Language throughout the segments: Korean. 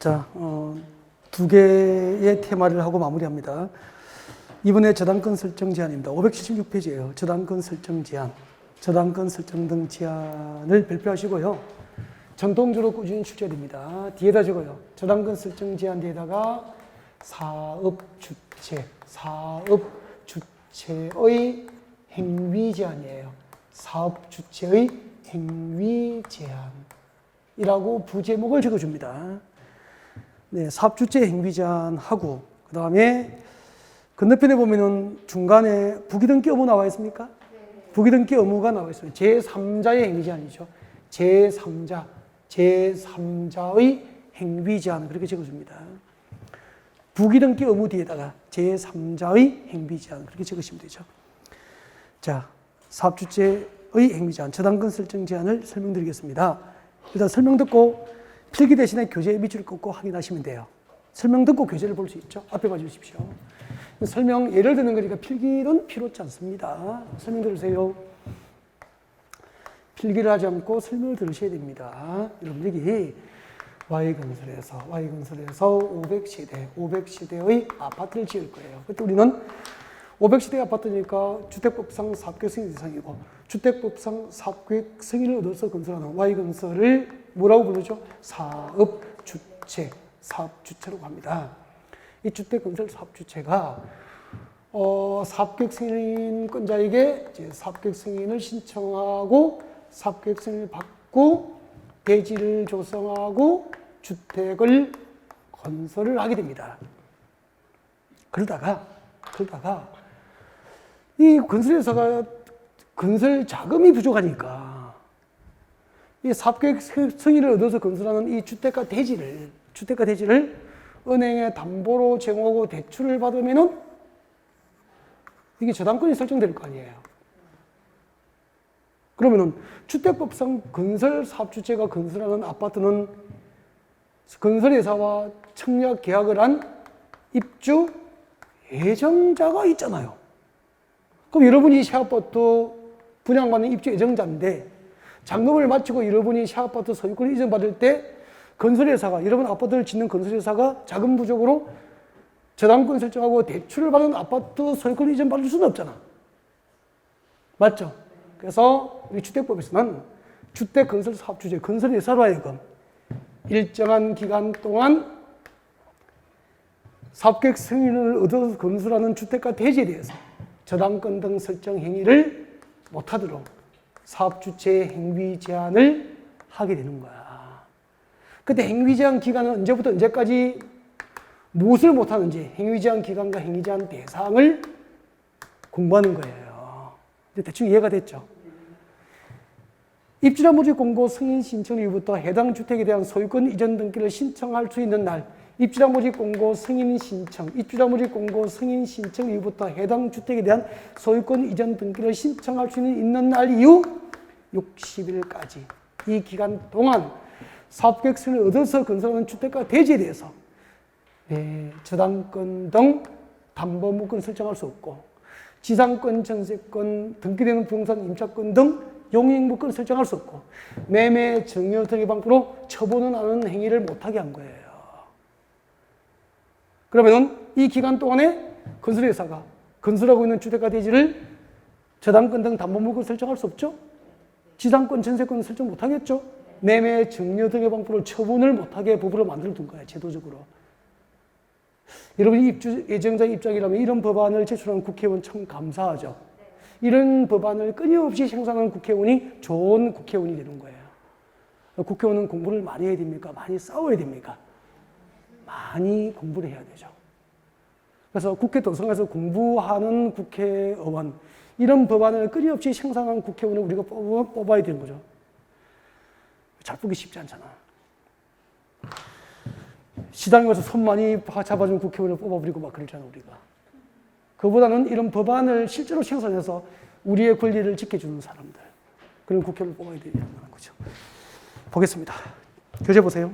자, 두 개의 테마를 하고 마무리합니다. 이번에 저당권 설정 제한입니다. 576페이지예요. 저당권 설정 제한, 저당권 설정 등 제한을 발표하시고요. 전통적으로 꾸준히 출제됩니다. 뒤에다 적어요. 저당권 설정 제한 뒤에다가 사업 주체의 행위 제한이에요. 사업 주체의 행위 제한이라고 부제목을 적어줍니다. 네, 사업 주체 행위 제한하고 그 다음에 건너편에 보면은 중간에 부기등기 의무 나와 있습니까? 네. 부기등기 의무가 나와 있어요. 제3자의 행위 제한이죠. 제3자의 행위 제한 그렇게 적어줍니다. 부기등기 의무 뒤에다가 제3자의 행위 제한 그렇게 적으시면 되죠. 자, 사업 주체의 행위 제한, 저당권 설정 제한을 설명드리겠습니다. 일단 설명 듣고 필기 대신에 교재의 밑줄을 긋고 확인하시면 돼요. 설명 듣고 교재를 볼 수 있죠. 앞에 봐주십시오. 설명 예를 드는 거니까 필기는 필요치 않습니다. 설명 들으세요. 필기를 하지 않고 설명을 들으셔야 됩니다. 여러분들이 Y건설에서 500세대의 아파트를 지을 거예요. 그때 우리는 500세대 아파트니까 주택법상 사업계획 승인 대상이고 주택법상 사업계획 승인을 얻어서 건설하는 Y건설을 뭐라고 부르죠? 사업주체라고 합니다. 이 주택건설 사업주체가 사업계획 승인권자에게 이제 사업계획 승인을 신청하고 사업계획 승인을 받고 대지를 조성하고 주택을 건설을 하게 됩니다. 그러다가 이 건설회사가 건설 자금이 부족하니까 이 사업계획 승인을 얻어서 건설하는 이 주택가 대지를 은행에 담보로 제공하고 대출을 받으면은 이게 저당권이 설정될 거 아니에요. 그러면은 주택법상 건설 사업주체가 건설하는 아파트는 건설회사와 청약 계약을 한 입주 예정자가 있잖아요. 그럼 여러분이 새아파트 분양받는 입주 예정자인데 잔금을 마치고 여러분이 새 아파트 소유권을 이전받을 때 건설회사가, 여러분 아파트를 짓는 건설회사가 자금 부족으로 저당권 설정하고 대출을 받은 아파트 소유권을 이전받을 수는 없잖아. 맞죠? 그래서 우리 주택법에서는 주택건설 사업주체, 건설회사로 하여금 일정한 기간 동안 사업계획 승인을 얻어서 건설하는 주택가 대지에 대해서 저당권 등 설정 행위를 못하도록 사업주체의 행위 제한을 하게 되는 거야. 그때 행위 제한 기간은 언제부터 언제까지 무엇을 못하는지 행위 제한 기간과 행위 제한 대상을 공부하는 거예요. 대충 이해가 됐죠? 입주자 모집 공고 승인 신청 이후부터 해당 주택에 대한 소유권 이전 등기를 신청할 수 있는 날, 입주자 모집 공고 승인 신청 이후부터 해당 주택에 대한 소유권 이전 등기를 신청할 수 있는 날 이후 60일까지 이 기간 동안 사업계획 승인을 얻어서 건설하는 주택가 대지에 대해서 저당권 등 담보물권 설정할 수 없고 지상권, 전세권, 등기되는 부동산 임차권 등 용익물권 설정할 수 없고 매매, 증여 등의 방법으로 처분은 하는 행위를 못하게 한 거예요. 그러면은 이 기간 동안에 건설회사가 건설하고 있는 주택가 대지를 저당권 등 담보물권 설정할 수 없죠? 지상권, 전세권 설정 못하겠죠? 매매, 증여 등의 방법으로 처분을 못하게 법으로 만들어둔 거예요. 제도적으로. 여러분이 입주 예정자 입장이라면 이런 법안을 제출하는 국회의원 참 감사하죠. 이런 법안을 끊임없이 생산하는 국회의원이 좋은 국회의원이 되는 거예요. 국회의원은 공부를 많이 해야 됩니까? 많이 싸워야 됩니까? 많이 공부를 해야 되죠. 그래서 국회 도성에서 공부하는 국회의원, 이런 법안을 끊임없이 생산하는 국회의원을 우리가 뽑아야 되는 거죠. 잘 뽑기 쉽지 않잖아. 시장에 가서 손 많이 잡아준 국회의원을 뽑아버리고 막 그러잖아, 우리가. 그보다는 이런 법안을 실제로 생산해서 우리의 권리를 지켜주는 사람들, 그런 국회의원을 뽑아야 되는 거죠. 보겠습니다. 교재 보세요.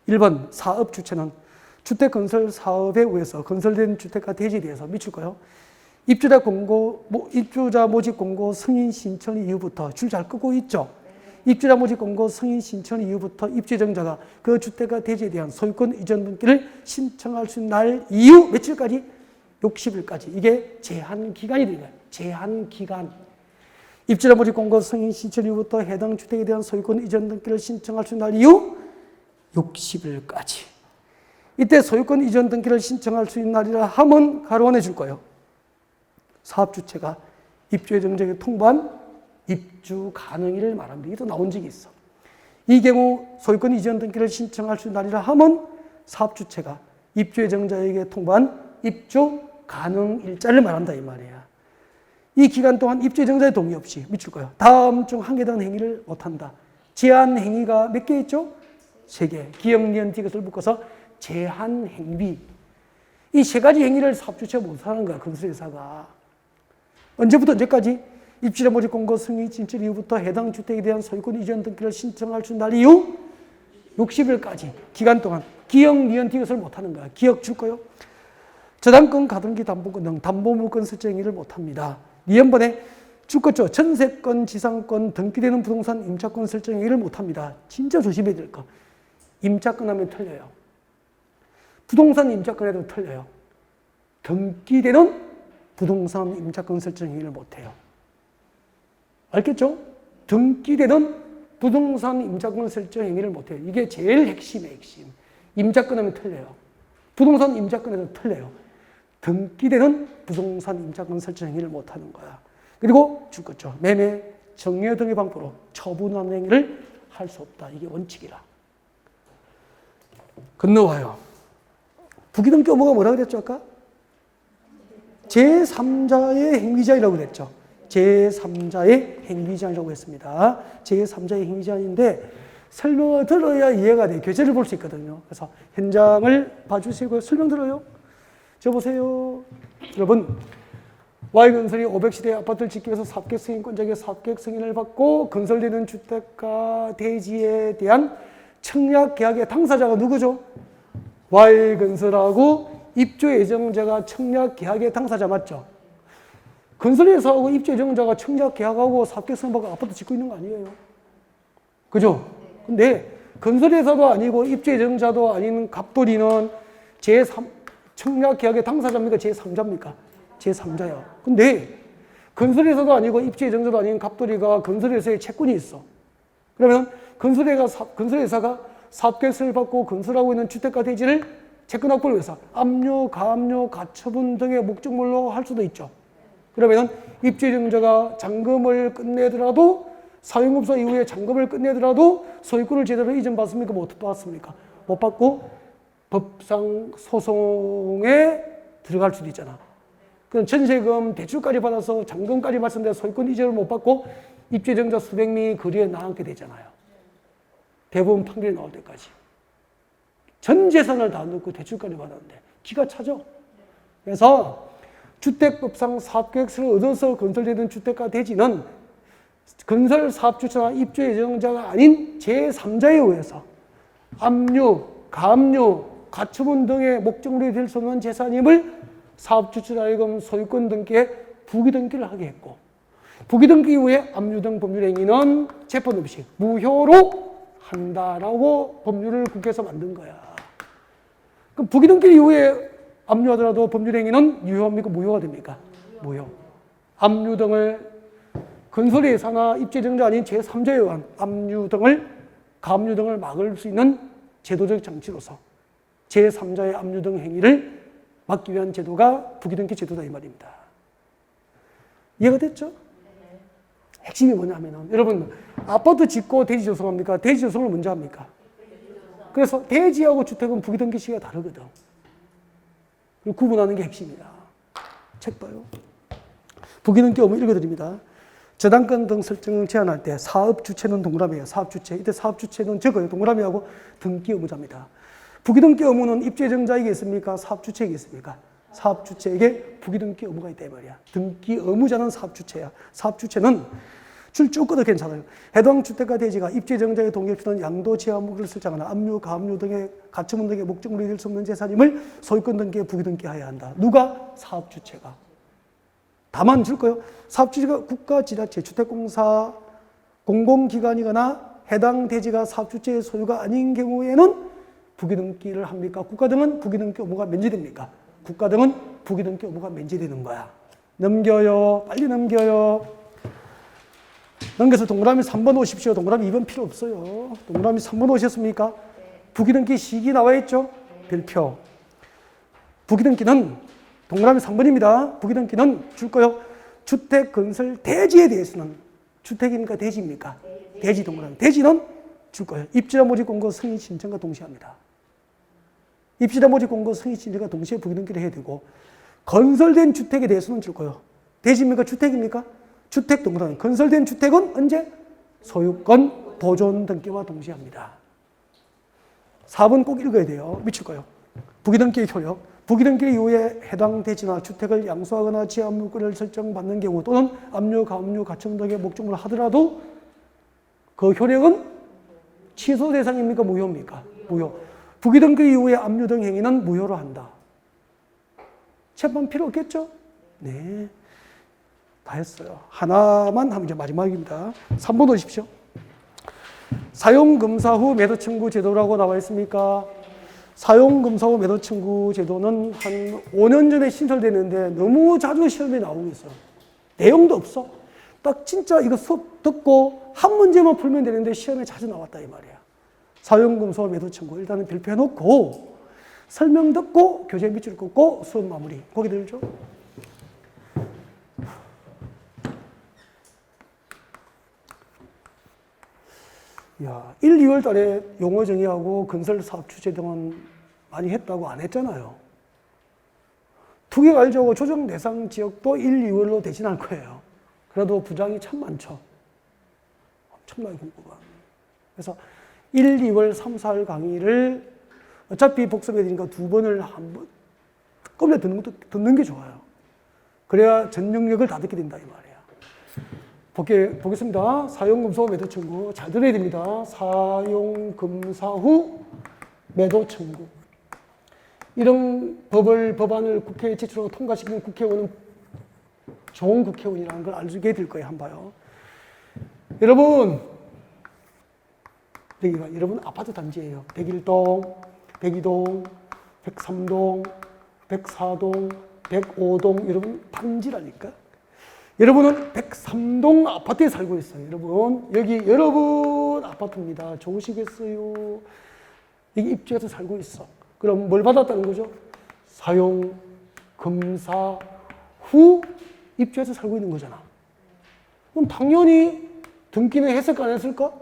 1번 사업 주체는 주택건설 사업에 의해서 건설된 주택가 대지에 대해서 미칠까요? 입주자 모집 공고 승인 신청 이후부터 줄 잘 끄고 있죠. 입주자 모집 공고 승인 신청 이후부터 입주 예정자가 그 주택과 대지에 대한 소유권 이전 등기를 신청할 수 있는 날 이후 며칠까지? 60일까지. 이게 제한 기간이 되는 거예요. 제한 기간. 입주자 모집 공고 승인 신청 이후부터 해당 주택에 대한 소유권 이전 등기를 신청할 수 있는 날 이후 60일까지. 이때 소유권 이전 등기를 신청할 수 있는 날이라 하면 가로원해 줄 거예요. 사업주체가 입주 예정자에게 통보한 입주 가능일을 말합니다. 이게 또 나온 적이 있어. 이 경우 소유권 이전 등기를 신청할 수 있는 날이라 하면 사업주체가 입주 예정자에게 통보한 입주 가능 일자를 말한다 이 말이야. 이 기간 동안 입주 예정자의 동의 없이 미칠 거예요. 다음 중 한 개 다른 행위를 못한다. 제한 행위가 몇 개 있죠? 3개. 기역, 니은, 디귿을 묶어서 제한 행위. 이 3가지 행위를 사업주체가 못하는 거야. 건설회사가. 언제부터 언제까지? 입주자 모집 공고 승인 진출 이후부터 해당 주택에 대한 소유권 이전 등기를 신청할 수 있는 날 이후 60일까지 기간 동안 기역, 니은, 디귿을 못하는 거야. 기역 줄 거요. 저당권, 가등기, 담보권 등 담보물권 설정 행위를 못합니다. 니은번에 줄 거죠. 전세권, 지상권, 등기되는 부동산 임차권 설정 행위를 못합니다. 진짜 조심해야 될 거. 임차권 하면 틀려요. 부동산 임차권에도 틀려요. 등기되는 부동산 임차권 설정 행위를 못해요. 알겠죠? 등기되는 부동산 임차권 설정 행위를 못해요. 이게 제일 핵심이에요, 핵심. 임차권 하면 틀려요. 부동산 임차권에도 틀려요. 등기되는 부동산 임차권 설정 행위를 못하는 거야. 그리고 줄 거죠. 매매, 정려 등의 방법으로 처분하는 행위를 할 수 없다. 이게 원칙이라. 건너와요. 부기등기 의무가 뭐라고 그랬죠, 아까? 제3자의 행위자이라고 그랬죠. 제3자의 행위자이라고 했습니다. 제3자의 행위자인데 설명을 들어야 이해가 돼요. 교재를 볼 수 있거든요. 그래서 현장을 봐주시고요. 설명 들어요. 저 보세요. 여러분, Y건설이 500세대 아파트를 짓기 위해서 사업계획 승인권자에게 사업계획 승인을 받고 건설되는 주택과 대지에 대한 청약 계약의 당사자가 누구죠? Y건설하고 입주 예정자가 청약 계약의 당사자 맞죠? 건설회사하고 입주 예정자가 청약 계약하고 사업계획 승인 받고 아파트 짓고 있는 거 아니에요? 그죠? 근데 건설회사도 아니고 입주 예정자도 아닌 갑돌이는 청약 계약의 당사자입니까? 제3자입니까? 제3자야. 근데 건설회사도 아니고 입주 예정자도 아닌 갑돌이가 건설회사에 채권이 있어. 그러면 건설회사가 사업계획을 받고 건설하고 있는 주택과 대지를 채권 확보를 위해서 압류, 가압류, 가처분 등의 목적물로 할 수도 있죠. 그러면 입주 예정자가 잔금을 끝내더라도 사용급소 이후에 잔금을 끝내더라도 소유권을 제대로 이전받습니까? 못 받습니까? 못 받고 법상 소송에 들어갈 수도 있잖아. 그럼 전세금 대출까지 받아서 잔금까지 받았는데 소유권 이전을 못 받고 입주 예정자 수백 명이 거리에 나앉게 되잖아요. 대법원 판결이 나올 때까지. 전 재산을 다 넣고 대출까지 받았는데 기가 차죠. 그래서 주택법상 사업계획서를 얻어서 건설되는 주택과 대지는 건설 사업주체나 입주 예정자가 아닌 제3자에 의해서 압류, 가압류, 가처분 등의 목적물이 될 수 없는 재산임을 사업주체자 하여금 소유권 등기에 부기등기를 하게 했고, 부기등기 이후에 압류 등 법률 행위는 재판 없이 무효로 한다라고 법률을 국회에서 만든 거야. 그럼 부기등기 이후에 압류하더라도 법률 행위는 유효합니까? 무효가 됩니까? 무효. 압류 등을 건설회사나 입주 예정자 아닌 제3자에 의한 압류 등을, 가압류 등을 막을 수 있는 제도적 장치로서 제3자의 압류 등 행위를 막기 위한 제도가 부기등기 제도다 이 말입니다. 이해가 됐죠? 핵심이 뭐냐면은 여러분 아파트 짓고 대지 조성합니까? 대지 조성을 먼저 합니까? 그래서 대지하고 주택은 부기등기 시기가 다르거든. 구분하는 게 핵심이다. 책 봐요. 부기등기 의무 읽어드립니다. 저당권 등 설정을 제한할 때 사업 주체는 동그라미예요. 사업 주체. 이때 사업 주체는 적어요. 동그라미하고 등기 의무자입니다. 부기등기 의무는 입주 예정자에게 있습니까? 사업 주체에게 있습니까? 사업 주체에게 부기등기 의무가 있다 이 말이야. 등기 의무자는 사업 주체야. 사업 주체는 줄 쭉 꺼도 괜찮아요. 해당 주택과 대지가 입주 예정자의 동의 없이는 양도 제한물을 설정하나 압류, 가압류 등의 가처분 등의 목적물이 될 수 없는 재산임을 소유권 등기에 부기등기해야 한다. 누가? 사업 주체가. 다만 줄 거예요. 사업 주체가 국가, 지자체, 주택공사, 공공기관이거나 해당 대지가 사업주체의 소유가 아닌 경우에는 부기등기를 합니까? 국가 등은 부기등기 의무가 면제됩니까? 국가 등은 부기등기 의무가 면제되는 거야. 넘겨요. 빨리 넘겨요. 넘겨서 동그라미 3번 오십시오. 동그라미 2번 필요 없어요. 동그라미 3번 오셨습니까? 부기등기 시기 나와 있죠? 별표. 부기등기는 동그라미 3번입니다. 부기등기는 줄 거요. 주택 건설 대지에 대해서는 주택입니까? 대지입니까? 대지 동그라미. 대지는 줄 거예요. 입지자 모집 공고 승인 신청과 동시합니다. 입지자 모집 공고 승인 신청과 동시에 부기등기를 해야 되고 건설된 주택에 대해서는 줄 거예요. 대지입니까? 주택입니까? 주택 동그라미. 건설된 주택은 언제? 소유권 보존 등기와 동시합니다. 4번 꼭 읽어야 돼요. 미칠 거예요. 부기등기의 효력. 부기등기 이후에 해당 대지나 주택을 양수하거나 지압물권을 설정받는 경우 또는 압류, 가압류, 가처분 등의 목적물을 하더라도 그 효력은 취소 대상입니까? 무효입니까? 무효. 부기등기 이후에 압류 등 행위는 무효로 한다. 재판 필요 없겠죠? 네. 다 했어요. 하나만 하면 이제 마지막입니다. 3번 오십시오. 사용검사 후 매도 청구 제도라고 나와 있습니까? 사용검사 후 매도 청구 제도는 한 5년 전에 신설됐는데 너무 자주 시험에 나오고 있어요. 내용도 없어. 딱 진짜 이거 수업 듣고 한 문제만 풀면 되는데 시험에 자주 나왔다 이 말이야. 사용검사 후 매도 청구 일단은 발표해놓고 설명 듣고 교재 밑줄 긋고 수업 마무리. 거기 들죠? 야, 1, 2월 달에 용어 정의하고 건설 사업 주체 등은 많이 했다고 안 했잖아요. 투기 관리자고 조정 대상 지역도 1, 2월로 대신할 거예요. 그래도 부장이 참 많죠. 엄청나게 공부가. 그래서 1, 2월, 3, 4월 강의를 어차피 복습해야 되니까 2번을 한번 꺼내 듣는 게 좋아요. 그래야 전 영역을 다 듣게 된다 이 말이에요. 보겠습니다. 사용검사 후 매도 청구. 잘 들어야 됩니다. 사용검사 후 매도 청구. 이런 법안을 국회에 제출하고 통과시키는 국회의원은 좋은 국회의원이라는 걸 알게 될 거예요. 한번 봐요. 여러분, 여기가 여러분 아파트 단지예요. 101동, 102동, 103동, 104동, 105동, 여러분 단지라니까. 여러분은 103동 아파트에 살고 있어요. 여러분, 여기 여러분 아파트입니다. 좋으시겠어요? 여기 입주해서 살고 있어. 그럼 뭘 받았다는 거죠? 사용, 검사 후 입주해서 살고 있는 거잖아. 그럼 당연히 등기는 했을까 안 했을까?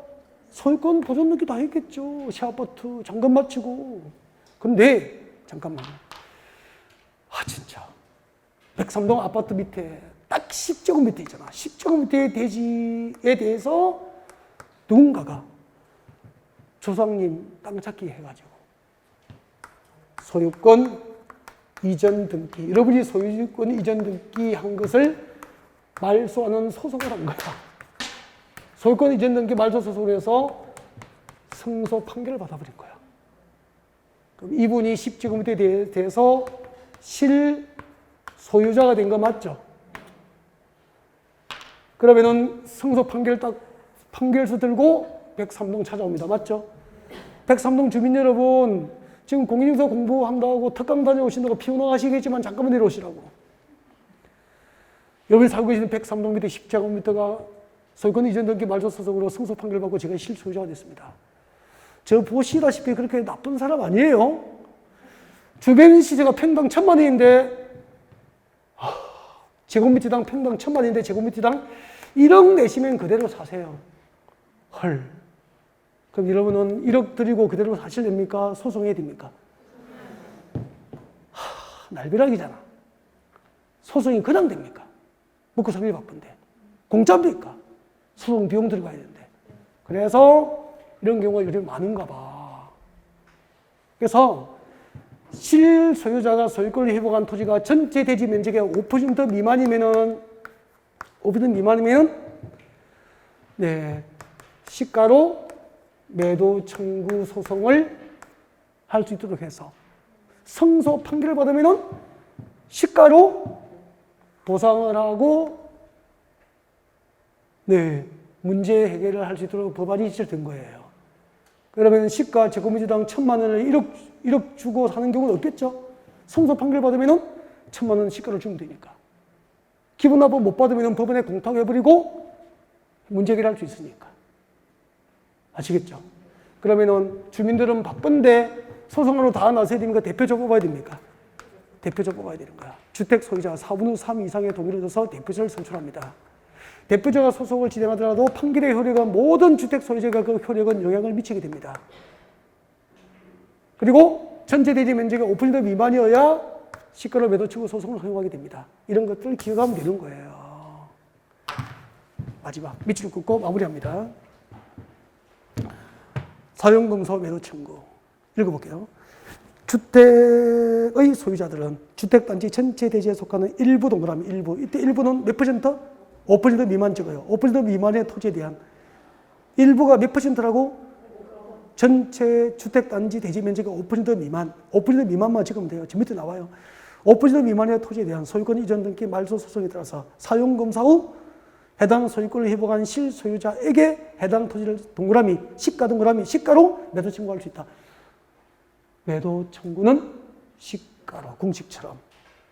소유권 보존 등기 다 했겠죠. 시아파트 잠깐 마치고. 근데 잠깐만. 아 진짜 103동 아파트 밑에 딱 10제곱미터 있잖아. 10제곱미터의 대지에 대해서 누군가가 조상님 땅 찾기 해가지고 소유권 이전 등기, 여러분이 소유권 이전 등기 한 것을 말소하는 소송을 한 거야. 소유권 이전 등기 말소 소송을 해서 승소 판결을 받아버린 거야. 그럼 이분이 10제곱미터에 대해서 실소유자가 된 거 맞죠? 그러면은 승소 판결 딱 판결서 들고 103동 찾아옵니다. 맞죠? 103동 주민 여러분, 지금 공인중개사 공부한다고 특강 다녀오신다고 피곤하시겠지만 잠깐만 내려오시라고. 여기 살고 계시는 103동 밑에 10제곱미터가 소유권 이전 등기 말소 소송으로 승소 판결 받고 제가 실소유자가 됐습니다. 저 보시다시피 그렇게 나쁜 사람 아니에요. 주변 시세가 평당 1,000만 원인데 제곱미터당 평당 1,000만 원인데 제곱미터당 1억 내시면 그대로 사세요. 헐. 그럼 여러분은 1억 드리고 그대로 사실됩니까? 소송해야 됩니까? 날벼락이잖아. 소송이 그냥 됩니까? 먹고 살기 바쁜데. 공짜입니까? 소송 비용 들어가야 되는데. 그래서 이런 경우가 요즘 많은가 봐. 그래서 실소유자가 소유권을 회복한 토지가 전체 대지 면적의 5% 미만이면은, 5% 미만이면, 네, 시가로 매도 청구 소송을 할 수 있도록 해서 승소 판결을 받으면은 시가로 보상을 하고, 네, 문제 해결을 할 수 있도록 법안이 제출된 거예요. 그러면 시가 제곱미터당 1,000만 원을 1억 주고 사는 경우는 없겠죠? 승소 판결 받으면 1,000만 원 시가를 주면 되니까. 기분 나쁨 못 받으면 법원에 공탁해버리고 문제 해결할 수 있으니까. 아시겠죠? 그러면은 주민들은 바쁜데 소송으로 다 나서야 됩니까? 대표자 뽑아야 됩니까? 대표자 뽑아야 되는 거야. 주택 소유자 4분의 3 이상의 동의를 얻어서 대표자를 선출합니다. 대표자가 소송을 진행하더라도 판결의 효력은 모든 주택 소유자가 그 효력은 영향을 미치게 됩니다. 그리고 전체 대지 면적이 5% 미만이어야 시가로 매도 청구 소송을 허용하게 됩니다. 이런 것들을 기억하면 되는 거예요. 마지막 밑줄 긋고 마무리합니다. 사용검소 매도 청구 읽어볼게요. 주택의 소유자들은 주택단지 전체 대지에 속하는 일부 동그라미 일부. 이때 일부는 몇 퍼센트? 5% 미만 적어요. 5% 미만의 토지에 대한 일부가 몇 퍼센트라고? 전체 주택단지 대지 면적이 5% 미만. 5% 미만만 적으면 돼요. 지금 밑에 나와요. 5% 미만의 토지에 대한 소유권 이전 등기 말소 소송에 따라서 사용검사 후 해당 소유권을 회복한 실소유자에게 해당 토지를 동그라미, 시가 동그라미, 시가로 매도 청구할 수 있다. 매도 청구는 시가로, 공식처럼.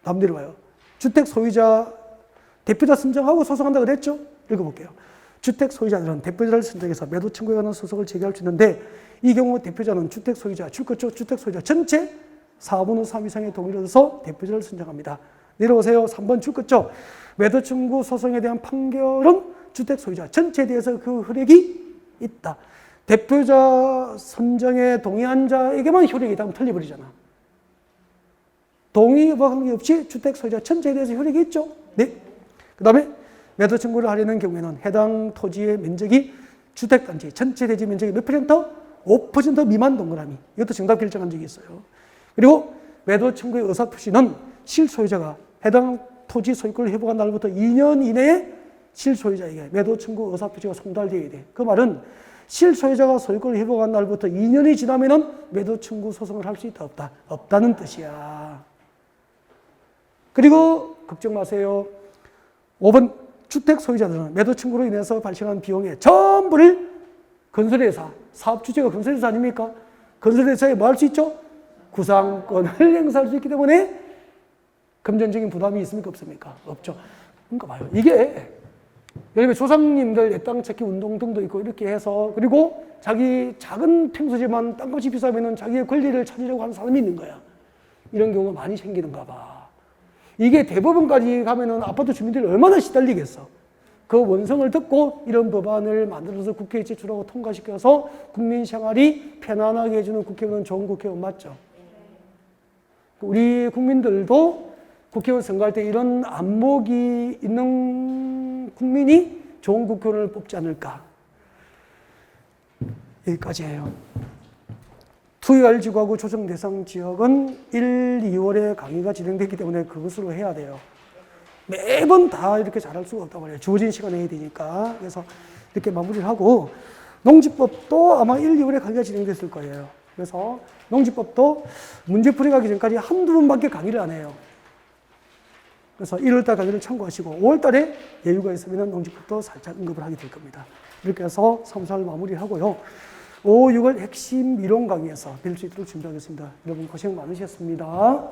다음 내려와요. 주택 소유자, 대표자 선정하고 소송한다고 그랬죠? 읽어볼게요. 주택 소유자들은 대표자를 선정해서 매도 청구에 관한 소송을 제기할 수 있는데 이 경우 대표자는 주택 소유자, 출거주 주택 소유자 전체 4분의 3 이상의 동의를 얻어서 대표자를 선정합니다. 내려오세요. 3번 출거주. 매도 청구 소송에 대한 판결은 주택 소유자 전체에 대해서 그 효력이 있다. 대표자 선정에 동의한 자에게만 효력이 있다면 틀려버리잖아. 동의와 관계없이 주택 소유자 전체에 대해서 효력이 있죠. 네. 그 다음에 매도 청구를 하려는 경우에는 해당 토지의 면적이 주택단지 전체 대지 면적이 몇 퍼센트? 5% 미만 동그라미. 이것도 정답 결정한 적이 있어요. 그리고 매도 청구의 의사표시는 실소유자가 해당 토지 소유권을 회복한 날부터 2년 이내에 실소유자에게 매도 청구 의사표시가 송달되어야 돼. 그 말은 실소유자가 소유권을 회복한 날부터 2년이 지나면은 매도 청구 소송을 할 수 있다, 없다? 없다는 뜻이야. 그리고 걱정 마세요. 5번 주택 소유자들은 매도 청구로 인해서 발생한 비용의 전부를 건설회사, 사업 주체가 건설회사 아닙니까? 건설회사에 뭐 할 수 있죠? 구상권을 행사할 수 있기 때문에 금전적인 부담이 있습니까? 없습니까? 없죠. 그러니까 봐요. 이게 여러분 조상님들 내 땅 찾기 운동 등도 있고 이렇게 해서 그리고 자기 작은 평수지만 땅값이 비싸면 자기의 권리를 찾으려고 하는 사람이 있는 거야. 이런 경우가 많이 생기는가 봐. 이게 대법원까지 가면은 아파트 주민들이 얼마나 시달리겠어. 그 원성을 듣고 이런 법안을 만들어서 국회에 제출하고 통과시켜서 국민 생활이 편안하게 해주는 국회의원은 좋은 국회의원 맞죠? 우리 국민들도 국회의원 선거할 때 이런 안목이 있는 국민이 좋은 국회의원을 뽑지 않을까. 여기까지예요. 투기할지구하고 조정 대상 지역은 1, 2월에 강의가 진행됐기 때문에 그것으로 해야 돼요. 매번 다 이렇게 잘할 수가 없다고 그래요. 주어진 시간에 해야 되니까. 그래서 이렇게 마무리를 하고 농지법도 아마 1, 2월에 강의가 진행됐을 거예요. 그래서 농지법도 문제풀이 가기 전까지 한두 번밖에 강의를 안 해요. 그래서 1월달 강의를 참고하시고 5월달에 여유가 있으면 농지법도 살짝 언급을 하게 될 겁니다. 이렇게 해서 3, 4를 마무리하고요. 5, 6월 핵심 이론 강의에서 뵐 수 있도록 준비하겠습니다. 여러분 고생 많으셨습니다.